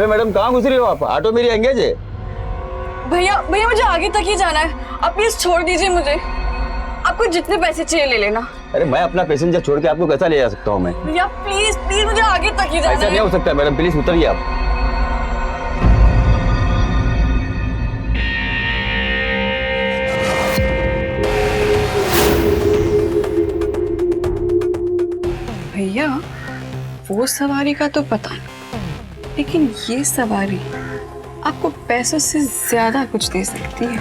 अरे मैडम कहाँ घुस रही हो आप? ऑटो मेरी एंगेज है। भैया भैया मुझे आगे तक ही जाना है, आप प्लीज छोड़ दीजिए मुझे। आपको जितने पैसे चाहिए ले लेना। अरे मैं अपना पैसेंजर छोड़ के आपको कैसा ले जा सकता हूँ मैं? भैया प्लीज प्लीज मुझे आगे तक ही जाना ऐसा है। नहीं हो सकता मैडम, प्लीज उतरिए आप। भैया वो सवारी का तो पता नहीं, लेकिन ये सवारी आपको पैसों से ज्यादा कुछ दे सकती है।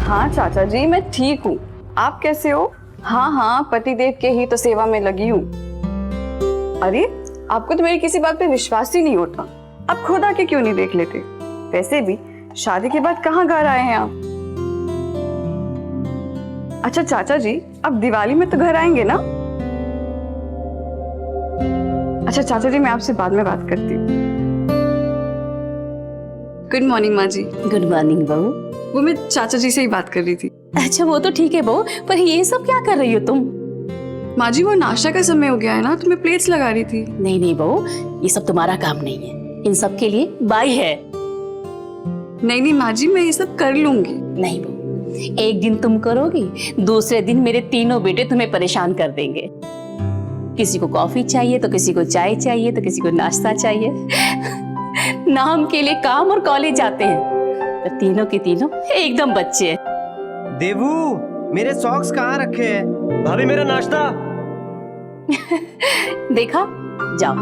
हाँ चाचा जी मैं ठीक हूँ, आप कैसे हो? हाँ पतिदेव के ही तो सेवा में लगी हूँ। अरे आपको तो मेरी किसी बात पे विश्वास ही नहीं होता, आप खुद आके क्यों नहीं देख लेते? वैसे भी शादी के बाद कहाँ घर आए हैं आप? अच्छा चाचा जी अब दिवाली में तो घर आएंगे ना? अच्छा चाचा जी मैं आपसे बाद में बात करती हूँ। गुड मॉर्निंग माँ जी। गुड मॉर्निंग बहू। वो मैं चाचा जी से ही बात कर रही थी। अच्छा वो तो ठीक है बहू, पर ये सब क्या कर रही हो तुम? माँ जी वो नाश्ता का समय हो गया है ना, तो मैं प्लेट्स लगा रही थी। नहीं बहू, ये सब तुम्हारा काम नहीं है, इन सब के लिए बाई है। नहीं माँ जी मैं ये सब कर लूंगी। नहीं बहू, एक दिन तुम करोगी, दूसरे दिन मेरे तीनों बेटे तुम्हें परेशान कर देंगे। किसी को कॉफी चाहिए तो किसी को चाय चाहिए तो किसी को नाश्ता चाहिए। नाम के लिए काम और कॉलेज जाते हैं, तो तीनों के तीनों एकदम बच्चे हैं। देवू मेरे सॉक्स कहाँ रखे हैं? भाभी मेरा नाश्ता। देखा, जाओ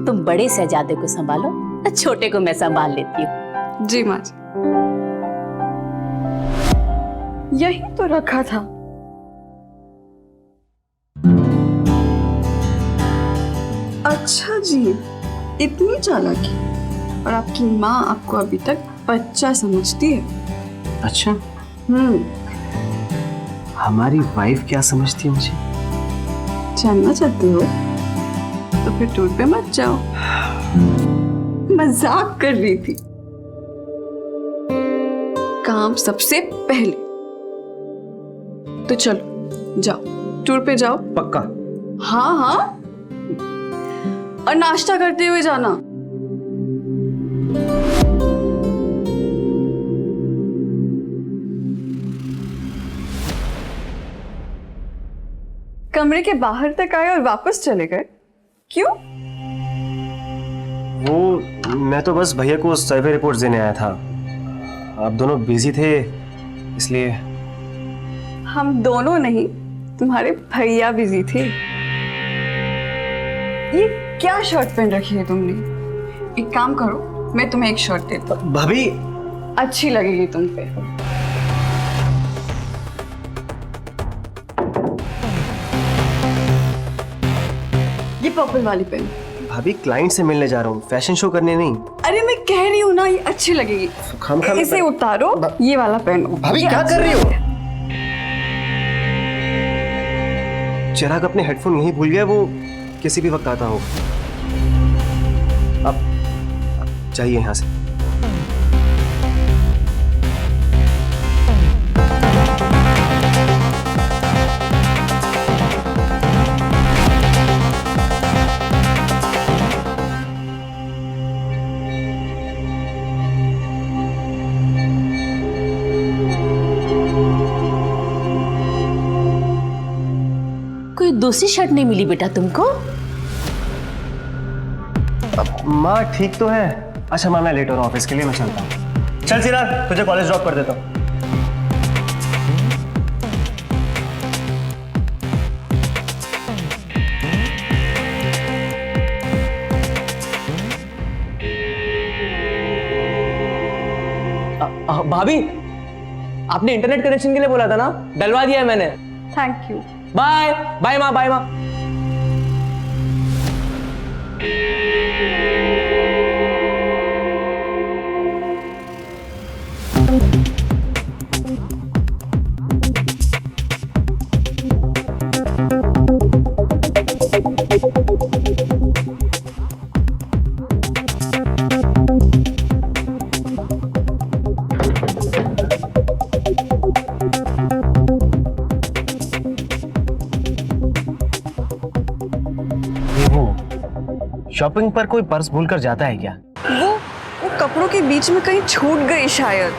तुम बड़े शहजादे को संभालो, छोटे को मैं संभाल लेती हूँ। जी माँ जी। यही तो रखा था। अच्छा जी इतनी चालाकी, और आपकी माँ आपको अभी तक बच्चा समझती है। अच्छा हम्म, हमारी वाइफ क्या समझती है मुझे? जानना चाहते हो तो फिर टूर पे मत जाओ, मजाक कर रही थी। काम सबसे पहले, तो चलो जाओ टूर पे जाओ। पक्का? हाँ और नाश्ता करते हुए जाना। कमरे के बाहर तक आए और वापस चले गए, क्यों? वो मैं तो बस भैया को सर्वे रिपोर्ट देने आया था, आप दोनों बिजी थे इसलिए। हम दोनों नहीं, तुम्हारे भैया बिजी थे। ये क्या शर्ट पहन रखी है तुमने? एक काम करो मैं तुम्हें एक शर्ट देता हूँ, भाभी अच्छी लगेगी तुम पे। ये पर्पल वाली पेन। भाभी क्लाइंट से मिलने जा रहा हूँ, फैशन शो करने नहीं। अरे मैं कह रही हूँ ना ये अच्छी लगेगी। खामखा इसे उतारो, ये वाला पहनो। भाभी ये क्या अच्छा कर रही हो? लगेगा। चिराग अपने हेडफोन यहीं भूल गया, वो किसी भी वक्त आता हो। अब चाहिए यहाँ से। कोई दूसरी शर्ट नहीं मिली बेटा तुमको? माँ ठीक तो है। अच्छा माँ मैं लेट हो रहा हूँ ऑफिस के लिए, मैं चलता हूँ। चल चिराग तुझे कॉलेज ड्रॉप कर देता हूँ। भाभी आपने इंटरनेट कनेक्शन के लिए बोला था ना, डलवा दिया है मैंने। Thank you. बाय बाय माँ, बाय माँ। ये वो शॉपिंग पर कोई पर्स भूलकर जाता है क्या? वो कपड़ों के बीच में कहीं छूट गई शायद।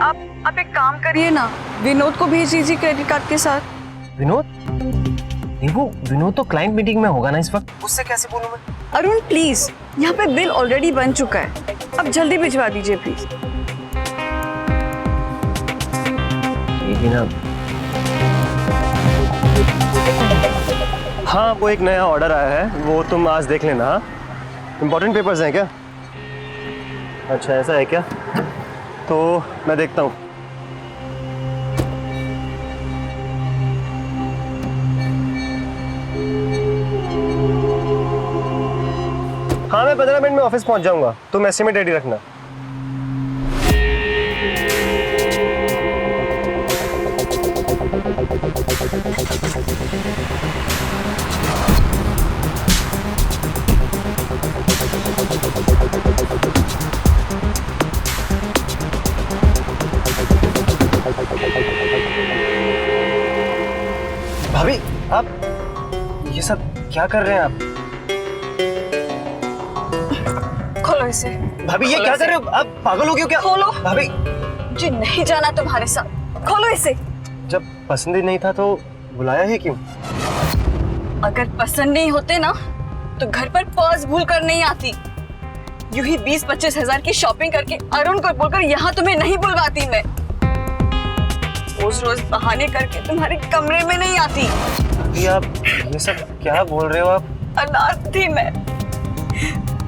आप एक काम करिए ना, विनोद को भेज दीजिए क्रेडिट कार्ड के साथ। विनोद? नहीं, वो विनोद तो क्लाइंट मीटिंग में होगा ना इस वक्त, उससे कैसे बोलूं मैं? अरुण प्लीज, यहाँ पे बिल ऑलरेडी बन चुका है, अब जल्दी भिजवा दीजिए प्लीज। ठीक है ना। हाँ, वो एक नया ऑर्डर आया है, वो तुम आज देख लेना। हाँ, इम्पोर्टेंट पेपर्स हैं क्या? अच्छा ऐसा है क्या? तो मैं देखता हूँ। हाँ, मैं 15 मिनट में ऑफिस पहुंच जाऊंगा, तुम एस्टिमेट रेडी रखना। भाभी, आप ये सब क्या कर रहे हैं आप? खोलो इसे। भाभी ये क्या कर रहे हो? आप पागल हो गए हो क्या? खोलो। भाभी, मुझे नहीं जाना तुम्हारे साथ, खोलो इसे। जब पसंद ही नहीं था तो बुलाया ही क्यों? अगर पसंद नहीं होते ना तो घर पर पर्स भूल कर नहीं आती। यूं ही 20-25 हजार की शॉपिंग करके अरुण को बोलकर यहाँ तुम्हें नहीं बुलवाती मैं। रोज रोज बहाने करके तुम्हारे कमरे में नहीं आती। अभी आप ये सब क्या बोल रहे हो आप? अनाथ थी मैं,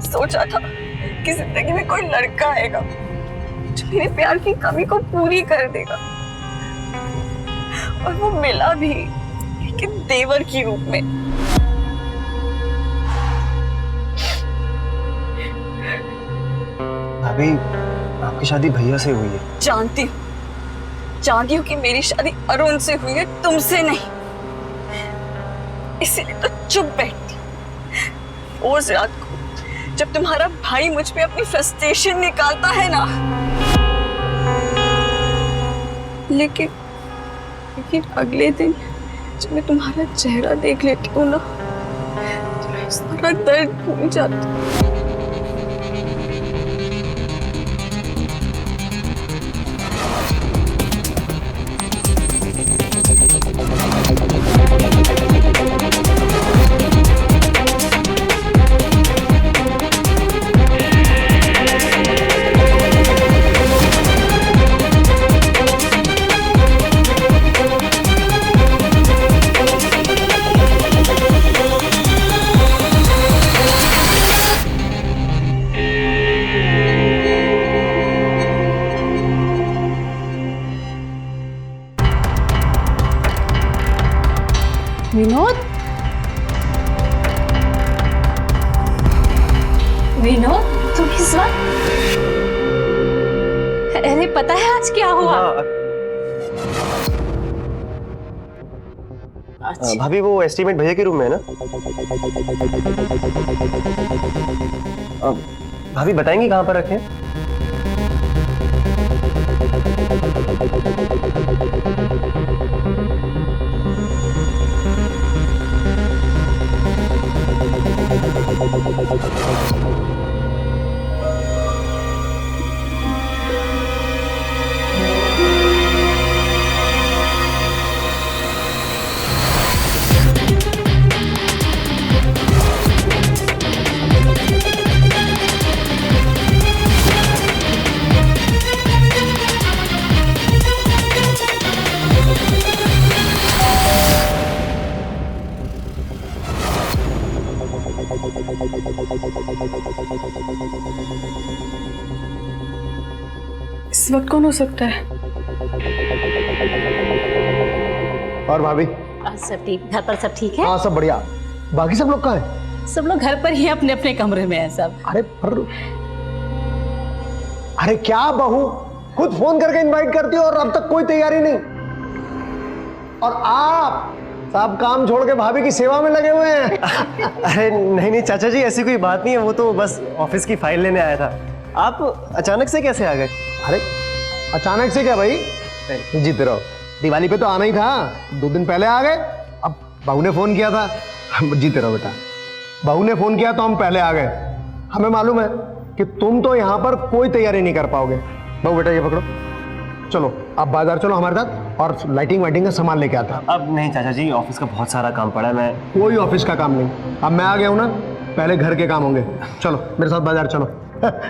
सोचा था कि जिंदगी में कोई लड़का आएगा जो मेरे प्यार की कमी को पूरी कर देगा, और वो मिला भी, लेकिन देवर की रूप में। अभी आपकी शादी भैया से हुई है। जानती हूँ कि मेरी शादी अरुण से हुई है, तुमसे नहीं, इसीलिए तो चुप बैठती। उस रात को जब तुम्हारा भाई मुझ पे अपनी फ्रस्ट्रेशन निकालता है ना, लेकिन अगले दिन जब मैं तुम्हारा चेहरा देख लेती हूँ ना, तो मैं सारा दर्द भूल जाती हूँ। विनोद, विनोद तुम इस वक्त? अरे पता है आज क्या हुआ? अच्छा। भाभी वो एस्टीमेट भैया के रूम में है ना? भाभी बताएंगी कहाँ पर रखे? इस वक्त कौन हो सकता है? और भाभी? सब ठीक, घर पर सब ठीक है? हाँ सब बढ़िया। बाकी सब लोग कहाँ हैं? सब लोग घर पर ही अपने अपने कमरे में है सब। अरे क्या बहू, खुद फोन करके इनवाइट करती हो और अब तक कोई तैयारी नहीं। और आप सब काम छोड़ के भाभी की सेवा में लगे हुए हैं। अरे नहीं चाचा जी, ऐसी कोई बात नहीं है, वो तो बस ऑफिस की फाइल लेने आया था। आप अचानक से कैसे आ गए? अरे अचानक से क्या भाई, जीते रहो। दिवाली पे तो आना ही था, 2 दिन पहले आ गए। अब बहू ने फोन किया था। जीते रहो बेटा। बहू ने फोन किया तो हम पहले आ गए। हमें मालूम है कि तुम तो यहाँ पर कोई तैयारी नहीं कर पाओगे। बहू बेटा ये पकड़ो, चलो आप बाजार चलो हमारे साथ और लाइटिंग वाइटिंग का सामान लेके आता। अब नहीं चाचा जी, ऑफिस का बहुत सारा काम पड़ा है। मैं कोई ऑफिस का काम नहीं, अब मैं आ गया हूँ ना, पहले घर के काम होंगे। चलो मेरे साथ बाजार चलो।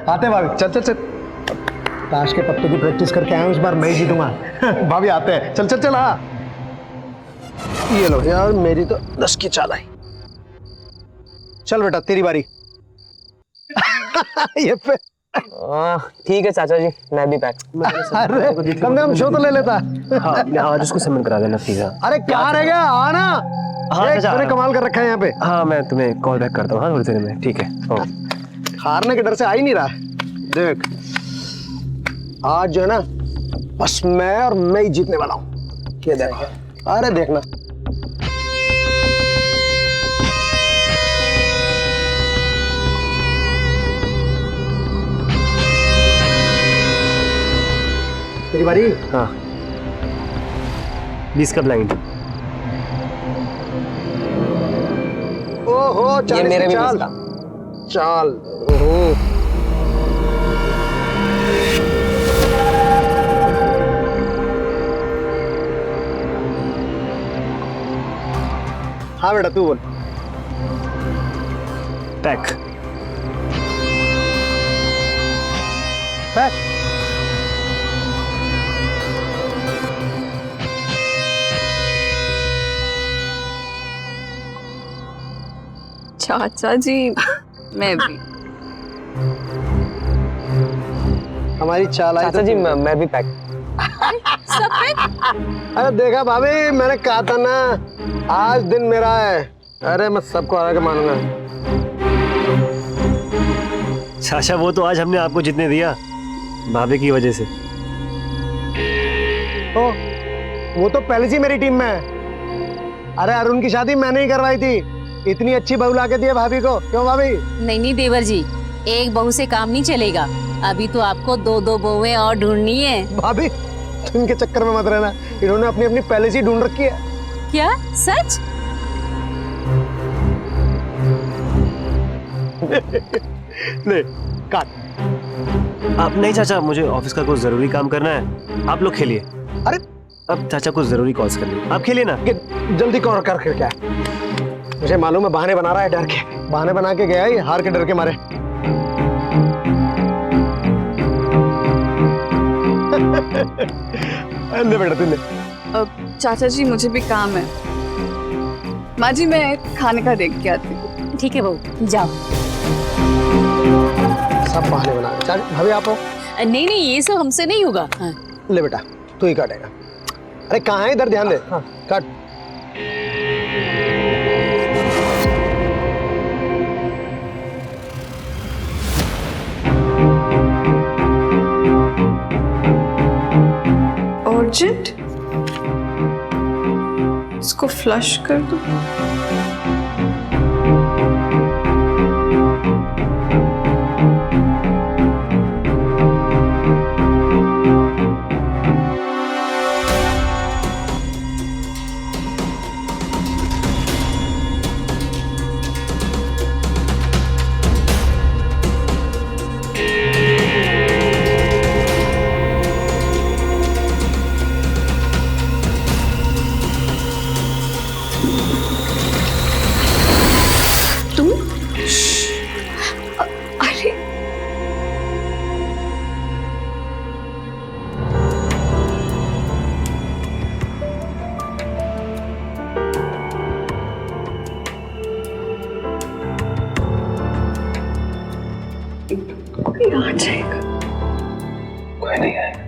आते भाभी, चल चल चल। ताश के पत्तों की प्रैक्टिस करके आया हूँ, इस बार मैं ही जीतूंगा। भाभी आते हैं, चल चल चल। हाँ ये लो यार, मेरी तो 10 की चाल आई। चल बेटा तेरी बारी। ये पे ठीक है चाचा जी, मैं भी पैक। अरे कम से कम शो तो ले लेता। हाँ, आज उसको समन करा देना प्लीज। अरे कहाँ रह गया, आना। हाँ, देख, चाचा। तूने कमाल कर रखा है यहाँ पे। हाँ मैं तुम्हें कॉल बैक करता हूँ। हाँ थोड़ी देर में, ठीक है। हारने के डर से आ ही नहीं रहा। देख आज जो है ना, बस मैं और मैं ही जीतने वाला हूँ। क्या देखा? अरे देखना। तेरी बारी। हाँ 20 का ब्लाइंड। ओहो ये 40 मेरे की भी चाल। 20 का। चाल ओहो। हाँ बेटा तू बोल। पैक। पैक। चाचा जी मैं भी। हमारी चाल आई चाचा जी मैं भी पैक। अरे देखा भाभी, मैंने कहा था ना आज दिन मेरा है। अरे मैं सबको हरा के मानूंगा। चाचा वो तो आज हमने आपको जितने दिया भाभी की वजह से। ओ, वो तो पहले से मेरी टीम में है। अरे अरुण की शादी मैंने ही करवाई थी। इतनी अच्छी बहू ला के दी है भाभी को। क्यों भाभी? नहीं नहीं देवर जी, एक बहू से काम नहीं चलेगा। अभी तो आपको 2-2 बहुएं और ढूंढनी है। भाभी तुम इनके चक्कर में मत रहना, इन्होंने अपनी अपनी पहले से ही ढूंढ रखी है। क्या सच? ले काट। आप नहीं चाचा, मुझे ऑफिस का कुछ जरूरी काम करना है। आप लोग खेलिए। अरे अब चाचा कुछ जरूरी कॉल्स कर लिए, आप खेलिए ना। जल्दी कौन कर क्या है? मुझे मालूम है बहाने बना रहा है, डर के बहाने बना के गया है, हार के डर के मारे। ले बेटा तू ले। चाचा जी मुझे भी काम है। माँ जी मैं खाने का देख के आती हूँ। ठीक है बहू, जाओ। सब बहाने बना रहे। चल भाभी आप हो। नहीं नहीं, ये सब हमसे नहीं होगा। हाँ। ले बेटा तू ही काटेगा। अरे कहाँ है, इधर ध्यान दे। हाँ काट। अर्जेंट, इसको फ्लश कर दो। अरे कोई आ जाएगा। कोई नहीं आएगा।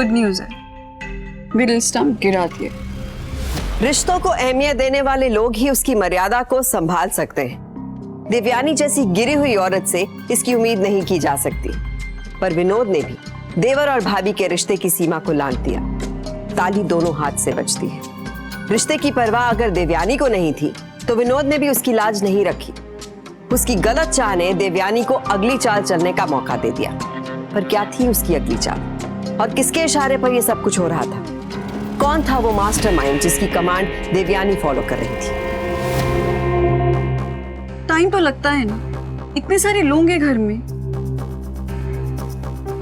गुड न्यूज़ है, मिडिल स्टम्प गिरा दिए। रिश्तों को अहमियत देने वाले लोग ही उसकी मर्यादा को संभाल सकते हैं। देवयानी जैसी गिरी हुई औरत से इसकी उम्मीद नहीं की जा सकती। पर विनोद ने भी देवर और भाभी के रिश्ते की सीमा को लांघ दिया। ताली दोनों हाथ से बजती है। रिश्ते की परवाह अगर देवयानी को नहीं थी तो विनोद ने भी उसकी लाज नहीं रखी। उसकी गलत चाह ने देवयानी को अगली चाल चलने का मौका दे दिया। पर क्या थी उसकी अगली चाल, और किसके इशारे पर यह सब कुछ हो रहा था? कौन था वो मास्टरमाइंड जिसकी कमांड देवयानी फॉलो कर रही थी? टाइम तो लगता है ना, इतने सारे लोग हैं घर में।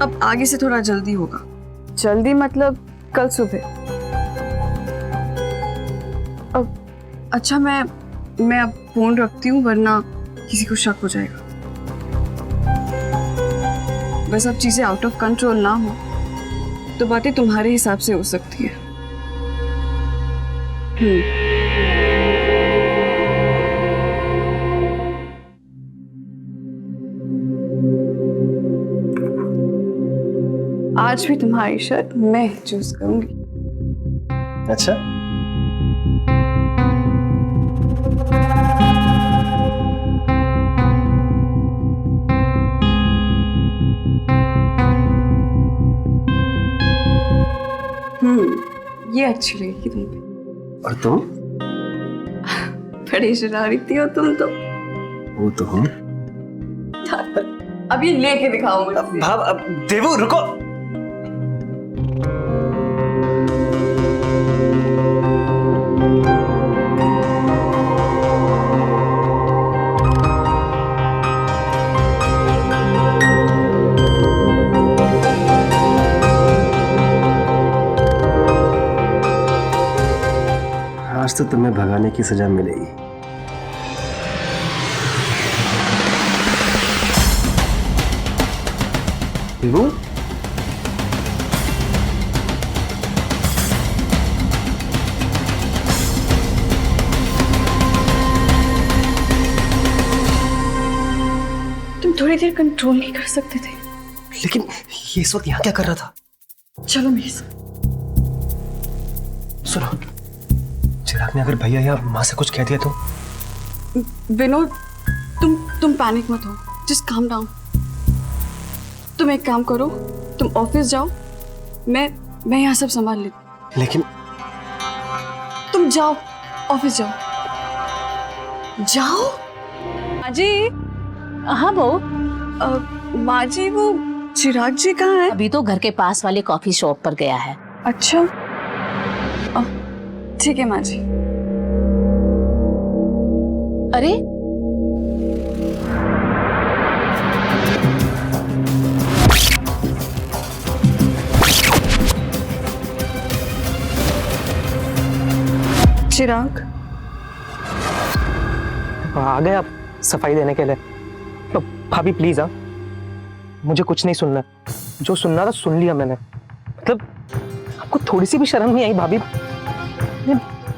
अब आगे से थोड़ा जल्दी होगा। जल्दी मतलब कल सुबह। अब अच्छा, मैं अब फोन रखती हूँ, वरना किसी को शक हो जाएगा। बस अब चीजें आउट ऑफ कंट्रोल ना हो तो बातें तुम्हारे हिसाब से हो सकती है। आज भी तुम्हारी शर्ट मैं चूज करूंगी। अच्छा, ये अच्छी लगेगी तुम पे। और तुम? बड़ी शरारती हो तुम तो। वो तो हम। अब ये लेके दिखाओ मुझे। भाव, अब देवू रुको। आज तो तुम्हें भगाने की सजा मिलेगी। देवू, तुम थोड़ी देर कंट्रोल नहीं कर सकते थे? लेकिन ये इस वक्त यहाँ क्या कर रहा था? चलो मेरे साथ। सुनो, चिराग ने अगर भैया या माँ से कुछ कह दिया तो? विनोद, तुम पैनिक मत हो, जस्ट काम डाउन। तुम एक काम करो, तुम ऑफिस जाओ, मैं यहाँ सब संभाल लेती। लेकिन तुम जाओ, ऑफिस जाओ। जाओ। माँ जी। हाँ बहू, माँ जी, वो चिराग जी कहाँ है? अभी तो घर के पास वाले कॉफी शॉप पर गया है। अच्छा, ठीक है माँ जी। अरे चिराग आ गए आप सफाई देने के लिए? तो भाभी प्लीज, हाँ, मुझे कुछ नहीं सुनना। जो सुनना था सुन लिया मैंने। मतलब आपको थोड़ी सी भी शर्म नहीं आई भाभी? अपने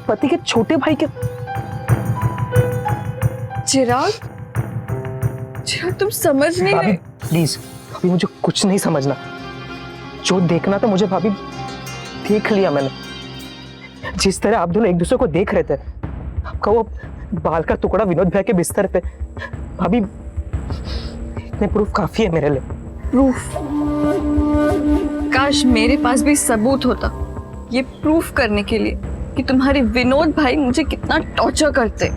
पति के छोटे भाई के। चिराग, तुम समझ नहीं भाभी रहे। प्लीज, भाभी मुझे कुछ नहीं समझना। जो देखना था मुझे भाभी देख लिया मैंने। जिस तरह आप दोनों एक दूसरे को देख रहे थे, आपका वो बाल का टुकड़ा विनोद भाई के बिस्तर पे, भाभी इतने प्रूफ काफी है मेरे लिए। प्रूफ? काश मेरे पास भी सबूत होता ये प्रूफ करने के लिए कि तुम्हारे विनोद भाई मुझे कितना टॉर्चर करते।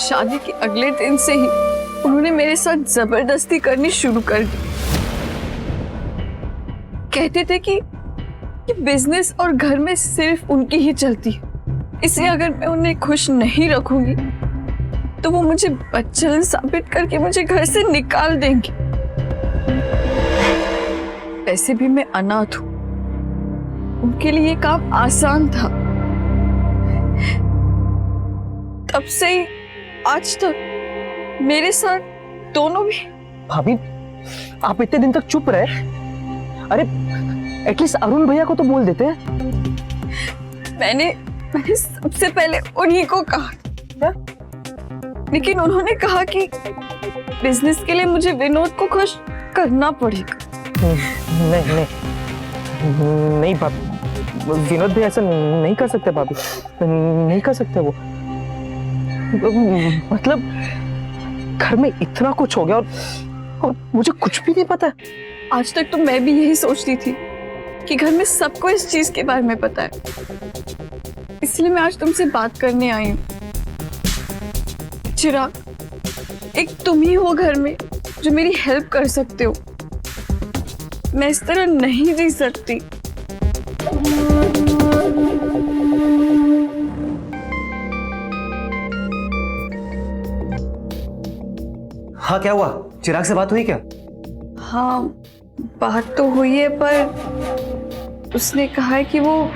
शादी के अगले दिन से ही उन्होंने मेरे साथ जबरदस्ती करनी शुरू कर दी। कहते थे कि बिजनेस और घर में सिर्फ उनकी ही चलती है, इसलिए अगर मैं उन्हें खुश नहीं रखूंगी तो वो मुझे बच्चन साबित करके मुझे घर से निकाल देंगे। ऐसे भी मैं अनाथ हूं, उनके लिए ये काम आसान था। तब से ही आज तक मेरे साथ दोनों भी। भाभी आप इतने दिन तक चुप रहे, अरे एटलीस्ट अरुण भैया को तो बोल देते। मैंने सबसे पहले उन्हीं को कहा, लेकिन उन्होंने कहा कि बिजनेस के लिए मुझे विनोद को खुश करना पड़ेगा। नहीं नहीं, नहीं भाभी, विनोद भी ऐसा नहीं कर सकते भाभी, नहीं कर सकते वो। मतलब घर में इतना कुछ हो गया और मुझे कुछ भी नहीं पता। आज तक तो मैं भी यही सोचती थी कि घर में सबको इस चीज के बारे में पता है, इसलिए मैं आज तुमसे बात करने आई हूँ। चिराग, एक तुम ही हो घर में जो मेरी हेल्प कर सकते हो। मैं इस तरह नहीं जी सकती। हाँ, क्या हुआ? चिराग से बात हुई क्या? हाँ, बात तो हुई है, पर उसने कहा है कि वो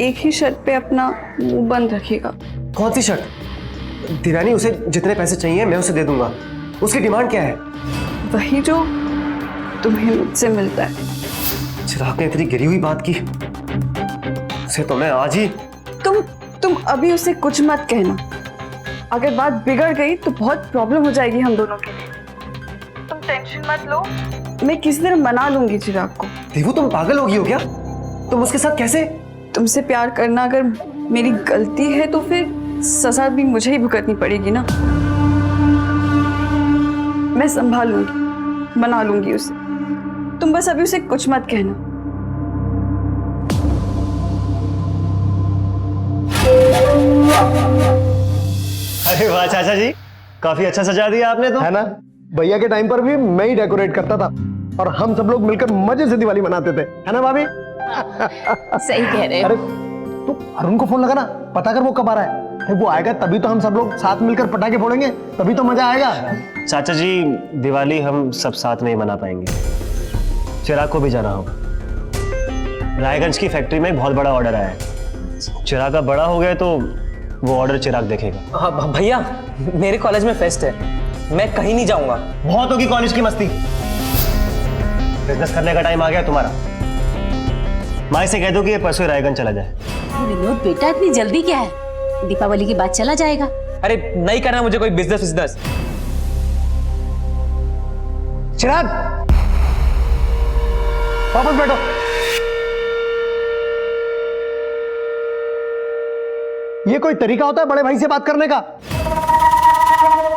एक ही शर्त पे अपना मुंह बंद रखेगा। कौन सी शर्त? दिव्यानी, उसे जितने पैसे चाहिए मैं उसे दे दूंगा। उसकी डिमांड क्या है? वही जो तुम्हें मुझसे मिलता है। चिराग ने इतनी गिरी हुई बात की, उसे तो मैं आज ही। तुम अभी उसे कुछ मत कहना। अगर बात बिगड़ गई तो बहुत प्रॉब्लम हो जाएगी हम दोनों के लिए। तुम टेंशन मत लो, मैं किसी तरह मना लूंगी चिराग को। देवू, तुम पागल हो गई हो क्या? तुम उसके साथ कैसे? तुमसे प्यार करना अगर मेरी गलती है तो फिर सजा भी मुझे ही भुगतनी पड़ेगी ना। मैं संभाल लूंगी, मना लूंगी उसे। तुम बस अभी उसे कुछ मत कहना। अरे वाह चाचा जी, काफी अच्छा सजा दिया आपने तो। है ना, भैया के टाइम पर भी मैं ही डेकोरेट करता था और हम सब लोग मिलकर मजे से दिवाली मनाते थे, है ना भाभी? सही कह रहे हो। अरे तू अरुण को फोन लगा ना, पता कर वो कब आ रहा है। अरे वो आएगा तभी तो हम सब लोग साथ मिलकर पटाखे फोड़ेंगे, तभी तो मजा आएगा। चाचा जी, दिवाली हम सब साथ में ही मना पाएंगे। चिराग को भी जाना होगा। रायगंज की फैक्ट्री में एक बहुत बड़ा ऑर्डर आया है। चिराग का बड़ा हो गया तो वो ऑर्डर चिराग देखेगा। हाँ भैया, मेरे कॉलेज में फेस्ट है, मैं कहीं नहीं जाऊंगा। बहुत होगी कॉलेज की मस्ती, बिजनेस करने का टाइम आ गया तुम्हारा। माँ से कह दो कि ये परसों रायगंज चला जाए। विनोद बेटा, इतनी जल्दी क्या है? दीपावली के बाद चला जाएगा। अरे नहीं करना मुझे कोई बिजनेस। चिराग, वापस बैठो। ये कोई तरीका होता है बड़े भाई से बात करने का?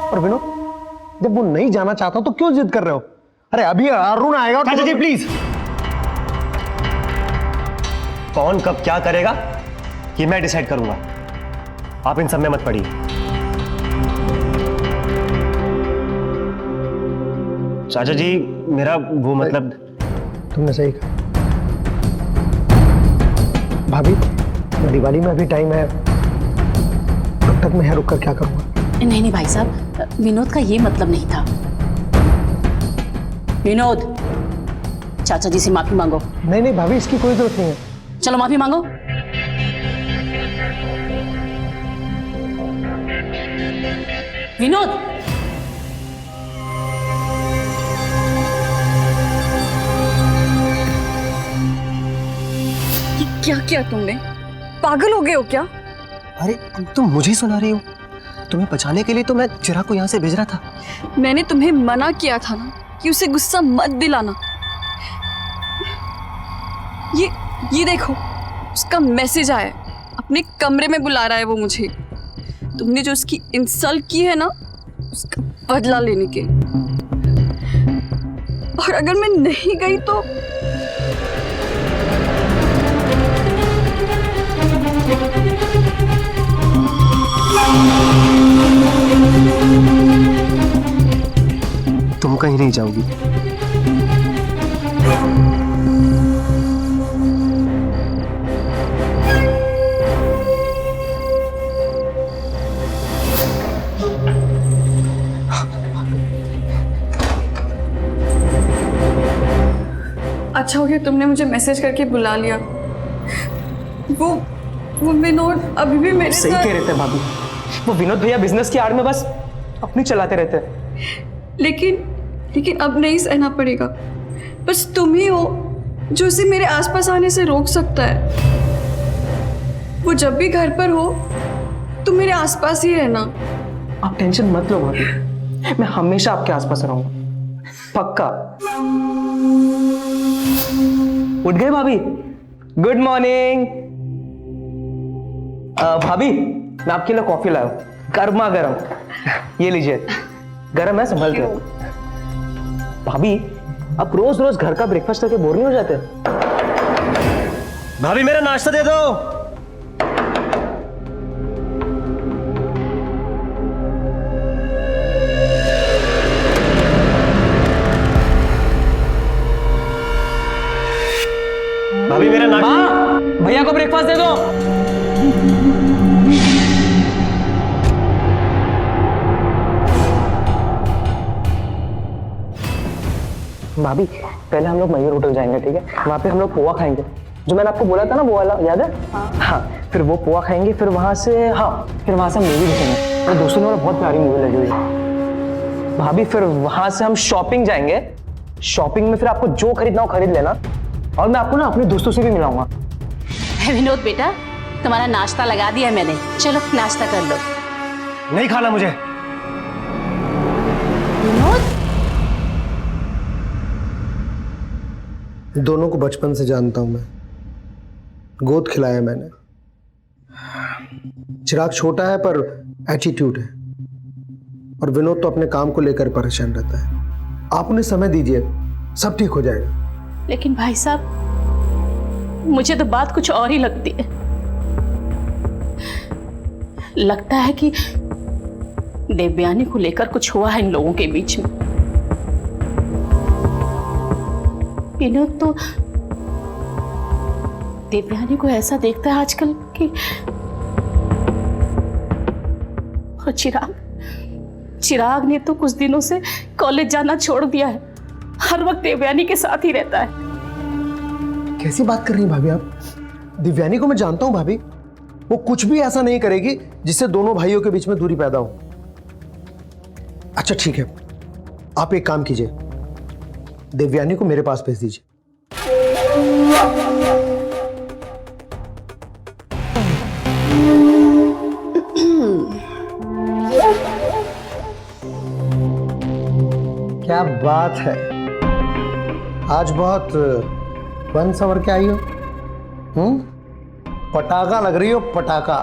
और विनोद, जब वो नहीं जाना चाहता तो क्यों जिद कर रहे हो? अरे अभी अरुण आएगा। चाचा जी प्लीज, कौन कब क्या करेगा ये मैं डिसाइड करूंगा। आप इन सब में मत पड़िए। चाचा जी, मेरा वो मतलब। तुमने सही कहा भाभी, दिवाली में अभी टाइम है, तब तक मैं यहाँ रुक कर क्या करूंगा? नहीं भाई साहब, विनोद का ये मतलब नहीं था। विनोद, चाचा जी से माफी मांगो। नहीं भाभी, इसकी कोई जरूरत नहीं है। चलो माफी मांगो। विनोद, ये क्या किया तुमने? पागल हो गए हो क्या? अरे तुम मुझे सुना रही हो? तुम्हें बचाने के लिए तो मैं चिराग को यहाँ से भेज रहा था। मैंने तुम्हें मना किया था ना कि उसे गुस्सा मत दिलाना। ये देखो, उसका मैसेज आया है। अपने कमरे में बुला रहा है वो मुझे। तुमने जो उसकी इंसल्ट की है ना, उसका बदला लेने के। और अगर मैं नहीं गई तो तुम कहीं नहीं जाओगी। अच्छा हो गया तुमने मुझे मैसेज करके बुला लिया। वो विनोद अभी भी मेरे सही साथ। कह रहे थे भाभी, वो विनोद भैया बिजनेस की आड़ में बस अपनी चलाते रहते हैं। लेकिन अब नहीं सहना पड़ेगा। बस तुम ही हो जो उसे मेरे आसपास आने से रोक सकता है। वो जब भी घर पर हो तुम मेरे आसपास ही रहना। आप टेंशन मत लो भाभी, मैं हमेशा आपके आसपास रहूंगा, पक्का। उठ गए भाभी? Good morning. भाभी मैं आपके लिए कॉफी लाया हूं, गर्मा गर्म। ये लीजिए, गर्म है, संभल के। भाभी आप रोज रोज घर का ब्रेकफास्ट करके बोर नहीं हो जाते? भाभी मेरा नाश्ता दे दो। भाभी मेरा नाश्ता। माँ, भैया को ब्रेकफास्ट दे दो। भाभी पहले हम लोग मयूर होटल जाएंगे, ठीक है? वहाँ पे हम लोग पोहा खाएंगे, जो मैंने आपको बोला था ना, वो वाला याद है? हाँ, फिर वो पोहा खाएंगे, फिर वहाँ से फिर वहाँ से हम मूवी देखेंगे। और दोस्तों ने बोला बहुत प्यारी मूवी लगी हुई है। भाभी फिर वहाँ से हम शॉपिंग जाएंगे। शॉपिंग में फिर आपको जो खरीदना हो खरीद लेना, और मैं आपको ना अपने दोस्तों से भी मिलाऊंगा। विनोद बेटा, तुम्हारा नाश्ता लगा दिया मैंने, चलो नाश्ता कर लो। नहीं खाना मुझे। विनोद, दोनों को बचपन से जानता हूं मैं, गोद खिलाया मैंने। चिराग छोटा है पर एटीट्यूड है, और विनोद तो अपने काम को लेकर परेशान रहता है। आप उन्हें समय दीजिए, सब ठीक हो जाएगा। लेकिन भाई साहब मुझे तो बात कुछ और ही लगती है। लगता है कि देवयानी को लेकर कुछ हुआ है इन लोगों के बीच में। विनोद तो देवयानी को ऐसा देखता है आजकल कि, और चिराग ने तो कुछ दिनों से कॉलेज जाना छोड़ दिया है, हर वक्त देवयानी के साथ ही रहता है। कैसी बात कर रही हैं भाभी आप? दिव्यानी को मैं जानता हूं भाभी, वो कुछ भी ऐसा नहीं करेगी जिससे दोनों भाइयों के बीच में दूरी पैदा हो। अच्छा ठीक है, आप एक काम कीजिए, देवयानी को मेरे पास भेज दीजिए। क्या बात है, आज बहुत वन सवर के आई हो। पटाखा लग रही हो, पटाखा।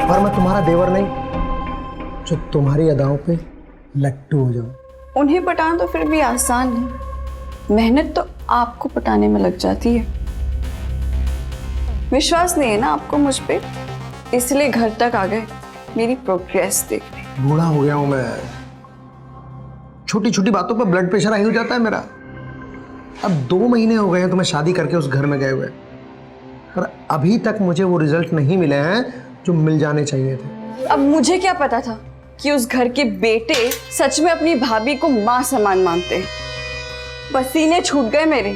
पर मैं तुम्हारा देवर नहीं, जो तुम्हारी अदाओं पे लट्टू हो जाऊं। उन्हें पटाना तो फिर भी आसान है, मेहनत तो आपको पटाने में लग जाती है। विश्वास नहीं है ना आपको मुझ पे, इसलिए घर तक आ गए मेरी प्रोग्रेस देखने। बूढ़ा हो गया हूं मैं, छोटी छोटी बातों पर ब्लड प्रेशर हाई हो जाता है मेरा। अब 2 महीने हो गए हैं तुम्हें शादी करके उस घर में गए हुए, पर अभी तक मुझे वो रिजल्ट नहीं मिले हैं जो मिल जाने चाहिए थे। अब मुझे क्या पता था कि उस घर के बेटे सच में अपनी भाभी को मां समान मानते हैं। पसीने छूट गए मेरे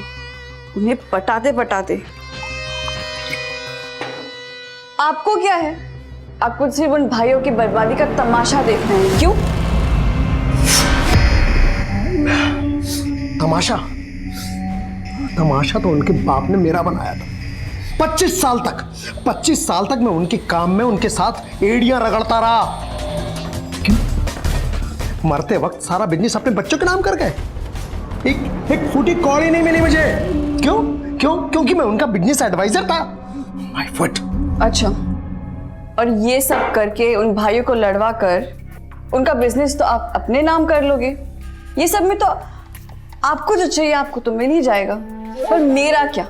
उन्हें पटाते पटाते। आपको क्या है, आपको सिर्फ उन भाइयों की बर्बादी का तमाशा देखना है, क्यों? तमाशा? तमाशा तो उनके बाप ने मेरा बनाया था। 25 साल तक मैं उनके काम में उनके साथ एड़ियां रगड़ता रहा। क्यों? मरते वक्त सारा बिजनेस अपने बच्चों के नाम कर गए। एक फूटी कौड़ी नहीं मिली मुझे। क्यों? क्योंकि मैं उनका बिजनेस एडवाइजर था। My foot. अच्छा, और ये सब करके उन भाइयों को लड़वा कर उनका बिजनेस तो आप अपने नाम कर लोगे। ये सब में तो आपको जो चाहिए आपको तो मिल ही जाएगा, पर मेरा क्या?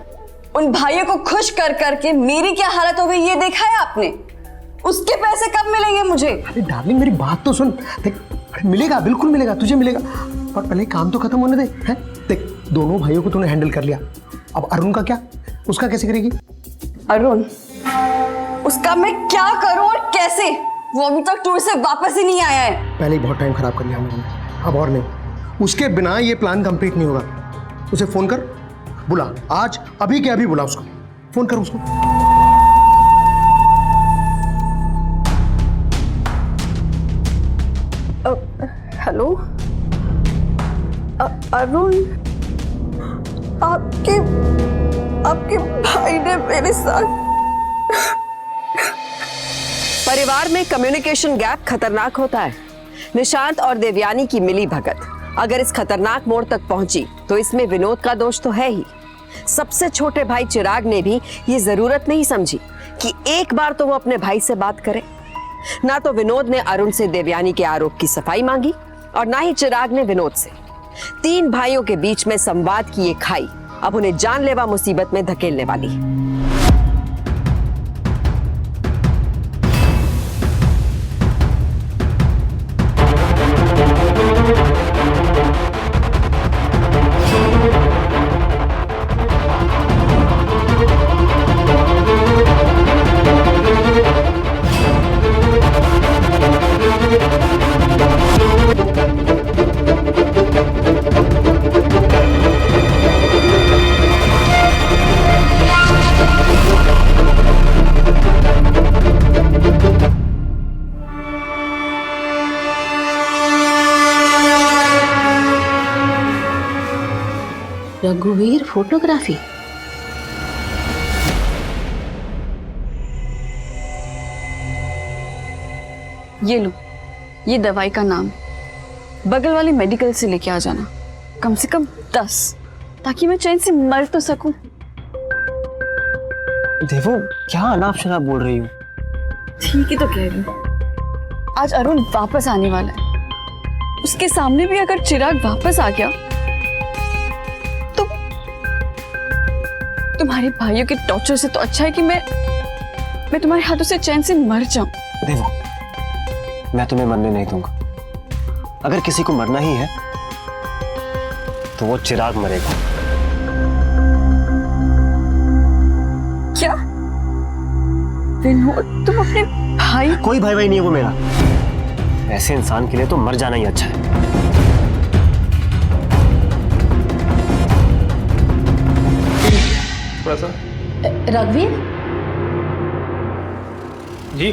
उन भाइयों को खुश कर करके मेरी क्या हालत हो गई ये देखा है आपने? उसके पैसे कब मिलेंगे मुझे? अरे डार्लिंग मेरी बात तो सुन। देख, मिलेगा, बिल्कुल मिलेगा, तुझे मिलेगा, पर पहले काम तो खत्म होने दे। हैं? देख, दोनों भाइयों को तूने हैंडल कर लिया, अब अरुण का क्या? उसका कैसे करेगी? अरुण, उसका मैं क्या करूं और कैसे? वो अभी तक टूर से वापस ही नहीं आया है। पहले ही बहुत टाइम खराब कर लिया हमने, अब और नहीं। उसके बिना ये प्लान कंप्लीट नहीं होगा। उसे फोन कर, बुला, आज अभी के अभी बुला उसको, फोन कर उसको। हेलो अरुण, आपके भाई ने मेरे साथ। परिवार में कम्युनिकेशन गैप खतरनाक होता है। निशांत और देवयानी की मिली भगत अगर इस खतरनाक मोड़ तक पहुंची तो इसमें विनोद का दोष तो है ही। सबसे छोटे भाई चिराग ने भी ये जरूरत नहीं समझी कि एक बार तो वो अपने भाई से बात करे। ना तो विनोद ने अरुण से देवयानी के आरोप की सफाई मांगी और ना ही चिराग ने विनोद से। 3 भाइयों के बीच में संवाद की ये खाई अब उन्हें जानलेवा मुसीबत में धकेलने वाली। रघुवीर फोटोग्राफी। ये लो, ये दवाई का नाम, बगल वाले मेडिकल से लेके आ जाना, कम से कम 10, ताकि मैं चैन से मर तो सकूं। देवो, क्या अनाप शनाप बोल रही हूँ? ठीक ही तो कह रही हूँ। आज अरुण वापस आने वाला है, उसके सामने भी अगर चिराग वापस आ गया तो तुम्हारे भाइयों के टॉर्चर से तो अच्छा है कि मैं तुम्हारे हाथों से चैन से मर जाऊं। देवो, मैं तुम्हें मरने नहीं दूंगा। अगर किसी को मरना ही है तो वो चिराग मरेगा। क्या विनोद, तुम अपने भाई? कोई भाई भाई नहीं है वो मेरा। ऐसे इंसान के लिए तो मर जाना ही अच्छा है। रघुवीर जी,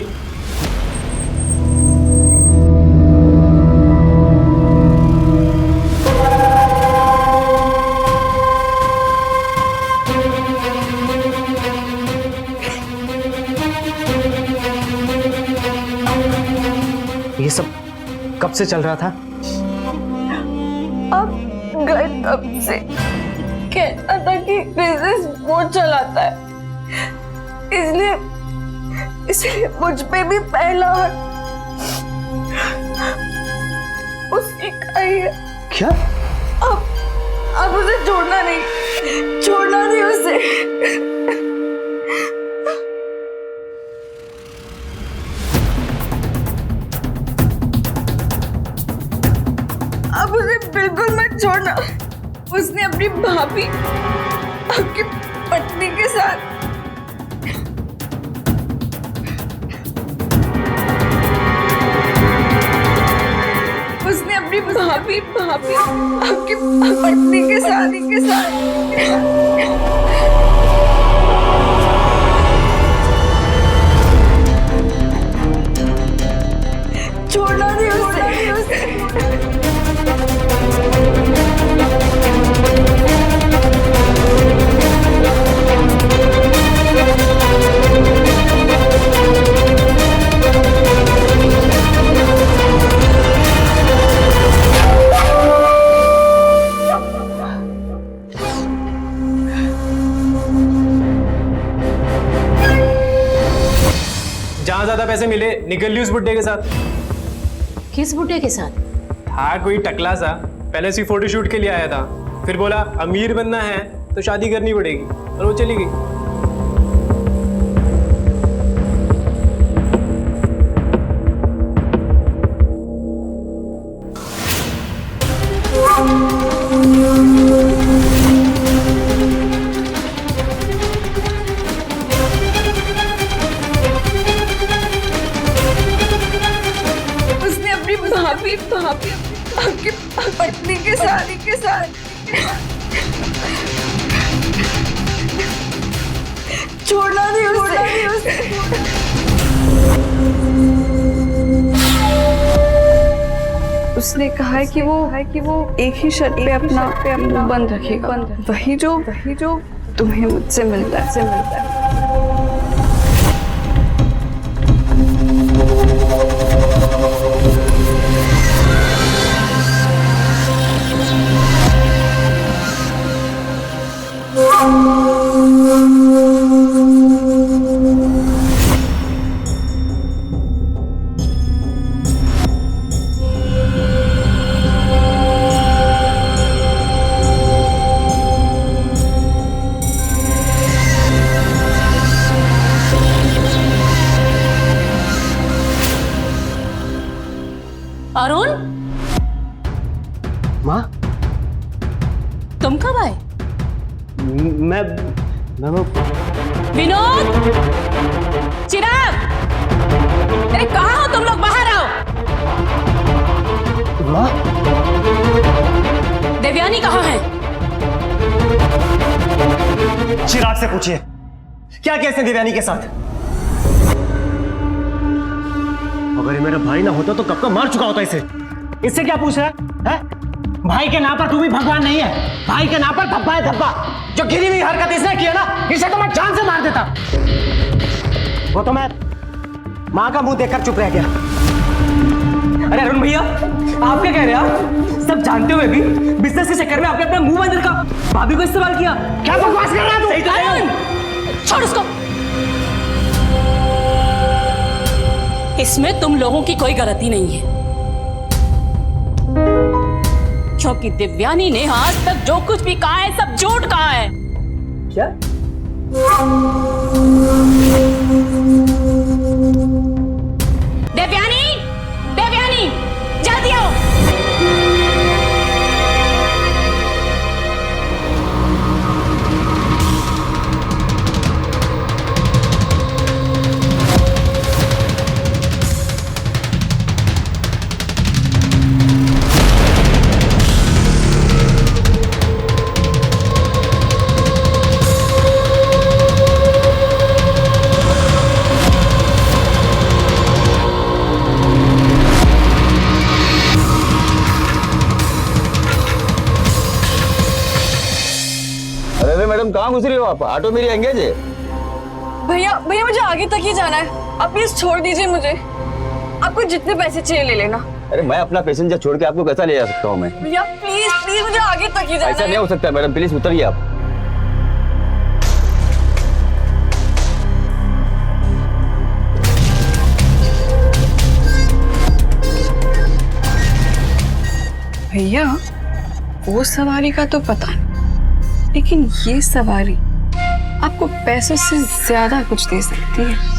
ये सब कब से चल रहा था? अब गए तब से कहता था कि बिजनेस वो चलाता है, इसलिए मुझ पे भी पहला हाथ उसकी खाई है। क्या? अब उसे छोड़ना नहीं उसे। अब उसे बिल्कुल मत छोड़ना। उसने अपनी भाभी, आपकी पत्नी के साथ आपकी पत्नी के साथ छोड़ना नहीं उसे। जहाँ ज्यादा पैसे मिले निकल ली उस बुड्ढे के साथ। किस बुड्ढे के साथ? हाँ, कोई टकला सा, पहले से फोटोशूट के लिए आया था, फिर बोला अमीर बनना है तो शादी करनी पड़ेगी, और वो चली गई। भाभी आपकी पत्नी के साथ छोड़ना नहीं उसे। उसने कहा है कि वो एक ही शर्त पे अपना बंद रखेगा, वही जो तुम्हें मुझसे मिलता है। अरुण, माँ, तुम कब आए? मैं वो विनोद, चिराग, अरे कहाँ हो तुम लोग? बाहर आओ। माँ, देवयानी कहाँ है? चिराग से पूछिए क्या केस है देवयानी के साथ। अगर ये मेरा भाई ना होता तो कब का मार चुका होता इसे। इससे क्या पूछ रहा है? भाई के नाम पर तू भी भगवान नहीं है। भाई के नाम पर धब्बा है धब्बा। जो गिरी हुई हरकत इसने की है ना, इसे तो मैं जान से मार देता। वो तो मैं माँ का मुंह देखकर चुप रह गया। अरे अरुण भैया, आप क्या कह रहे हैं? आप सब जानते हुए भी बिजनेस के चक्कर में आपने अपना मुंह बंद रखा, भाभी को इस्तेमाल किया। क्या बकवास कर रहा है तू? अरुण, छोड़ उसको। इसमें तुम लोगों की कोई गलती नहीं है, क्योंकि दिव्यानी ने आज तक जो कुछ भी कहा है सब झूठ कहा है। क्या? देवयानी, देवयानी, जल्दी आओ। अरे मैडम कहाँ घुस रही हो आप? ऑटो मेरी एंगेज है। भैया भैया मुझे आगे तक ही जाना है, आप प्लीज छोड़ दीजिए मुझे। आपको जितने पैसे चाहिए ले लेना। अरे मैं अपना पैसेंजर छोड़ के आपको कैसा ले जा सकता हूँ मैं? भैया प्लीज प्लीज मुझे आगे तक ही जाना ऐसा नहीं है। हो सकता मैडम, प्लीज उतरिए आप। भैया वो सवारी का तो पता नहीं, लेकिन ये सवारी आपको पैसों से ज्यादा कुछ दे सकती है।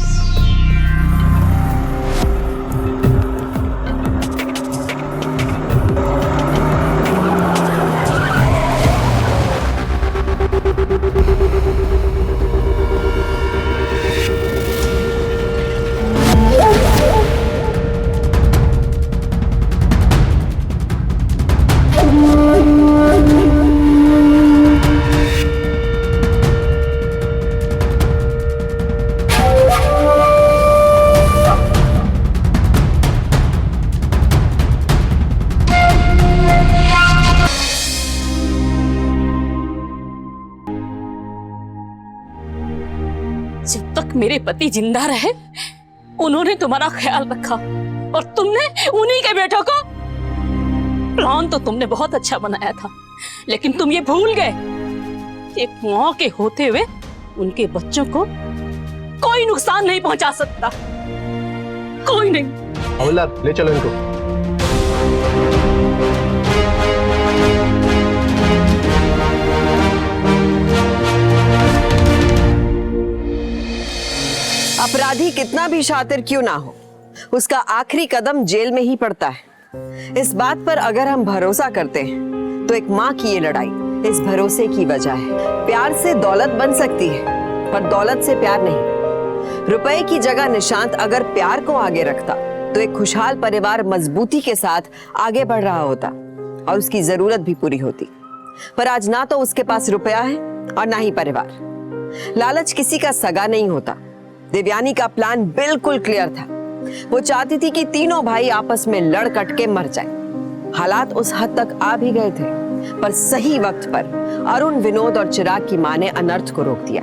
जब तक मेरे पति जिंदा रहे उन्होंने तुम्हारा ख्याल रखा और तुमने उन्हीं के बेटों को। प्लान तो तुमने बहुत अच्छा बनाया था, लेकिन तुम ये भूल गए एक मां के होते हुए उनके बच्चों को कोई नुकसान नहीं पहुंचा सकता, कोई नहीं। हवलदार ले चलो इनको। अपराधी कितना भी शातिर क्यों ना हो, उसका आखिरी कदम जेल में ही पड़ता है। इस बात पर अगर हम भरोसा करते हैं तो एक माँ की ये लड़ाई इस भरोसे की वजह है। प्यार से दौलत बन सकती है, पर दौलत से प्यार नहीं। रुपए की जगह निशांत अगर प्यार को आगे रखता तो एक खुशहाल परिवार मजबूती के साथ आगे बढ़ रहा होता और उसकी जरूरत भी पूरी होती। पर आज ना तो उसके पास रुपया है और ना ही परिवार। लालच किसी का सगा नहीं होता। देवयानी का प्लान बिल्कुल क्लियर था। वो चाहती थी कि तीनों भाई आपस में लड़ कट के मर जाएं। हालात उस हद तक आ भी गए थे, पर सही वक्त पर अरुण, विनोद और चिराग की मां ने अनर्थ को रोक दिया।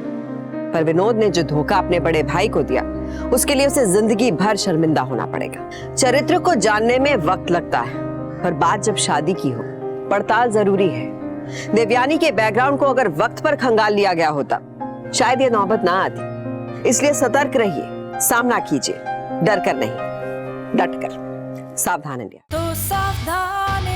पर विनोद ने जो धोखा अपने बड़े भाई को दिया, उसके लिए उसे जिंदगी भर शर्मिंदा होना पड़ेगा। चरित्र को जानने में वक्त लगता है, पर बात जब शादी की हो, पड़ताल जरूरी है। देवयानी के बैकग्राउंड को अगर वक्त पर खंगाल लिया गया होता, शायद ये नौबत ना आती। इसलिए सतर्क रहिए, सामना कीजिए, डर कर नहीं, डट कर। सावधान इंडिया। तो सावधान